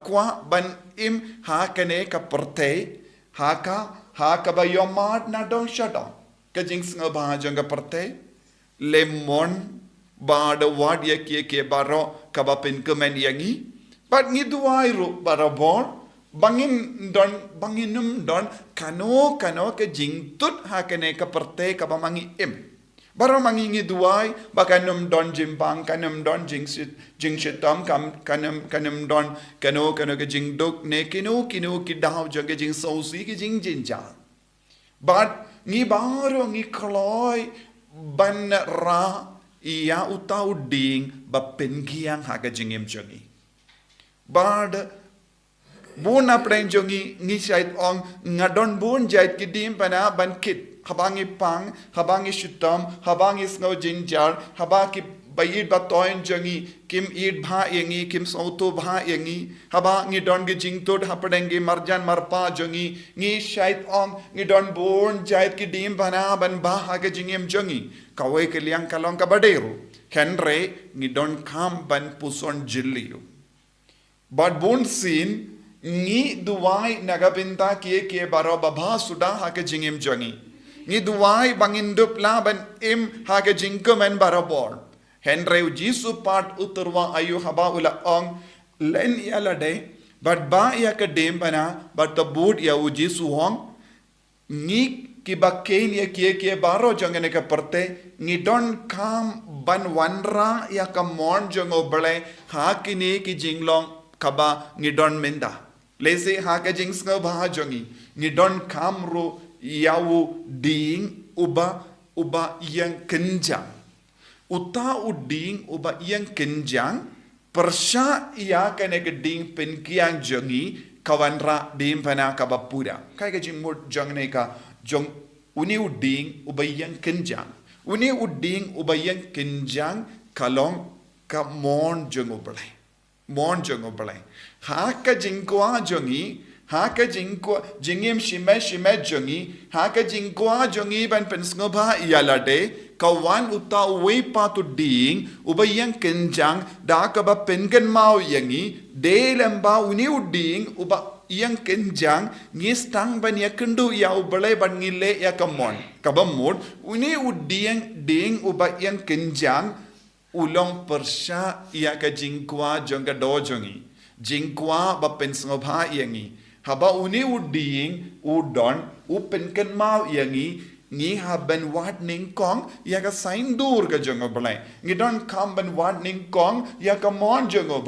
Kwa ban im ha kane ka perte ha ka ba yomat na dong shadong ka jing snga ba jong ka perte lemon ba da wad ya ke baro ka ba pen kemen yangi bat ngi duai ru barabor banginum don kano ka jing tut ha kane ka perte ka ba mangi im baro mangi ngi duai bakanum don jimpang kanum don jing shitam kanum don kano ke jing dok ne kino ki daw jong ke jing sausi ke jing jinja but ngi baro ngi kloi ban ra ia utau ding ba Pyngkiang ha ka jing im jongi bad bun apren jongi ngi sait ong ngadon bun jait ki dim pana ban kit habangi pang, habangi shutam, habangi snow jinjar, habaki bayid batoin jangi, kim id bha yangi, kim sauto bha yangi, habangi don ge jingtod hapadengi marjan marpa jangi, ngi shait ong, ngi don born jait ki dim bana ban ba ha ge jingem jangi, kawai ke liang kalong ka baderu, henre ngi don kam ban puson jilliu. But bon sin ngi duwai nagapinta ke baro babha suda ha ke jingem jangi. Ni duai bangindup laban im haga jingkumen barabor. Henry jisu part uturwa ayu haba ula ong len yala de but ba ya ka dem bana but the boot ya u jisu hong ni ki bakken ya ke baro jangane ka perte ni don kam ban wanra ya ka mon jango bale ha kini ki jinglong kaba ni don menda lese ha ka jingsngo ba jangi ni don kam ro yawu ding uba yang kynjang uta uding uba yang kynjang persya ia kene ke Dieng Pyngkiang jongi kawanra dim pana kabapura kai ke jimut jong ne ka jong uni uding uba yang kynjang uni uding uba yang kynjang kalong ka mon jong oblai ha ka jingkwa jongi ha ka jingim shime jongi ha ka jingkwa jongi ban pensngoba yalade kawan uta we patu ding ubayang kynjang da ka ba pengen mau yangi de lamba uni uding uba yang kynjang ngistang ban ya kendu ya ubale ban ngile ya kamon kabamud uni uding ding uba yang kynjang ulong persya ya ka jingkwa jonga do jongi jingkwa ba pensngoba yangi haba uni uding udon upenken mau yangi ngi haben wat ning kong ya ka sain dur ka jongo blai ngi don kam ban wat ning kong ya ka mon jongo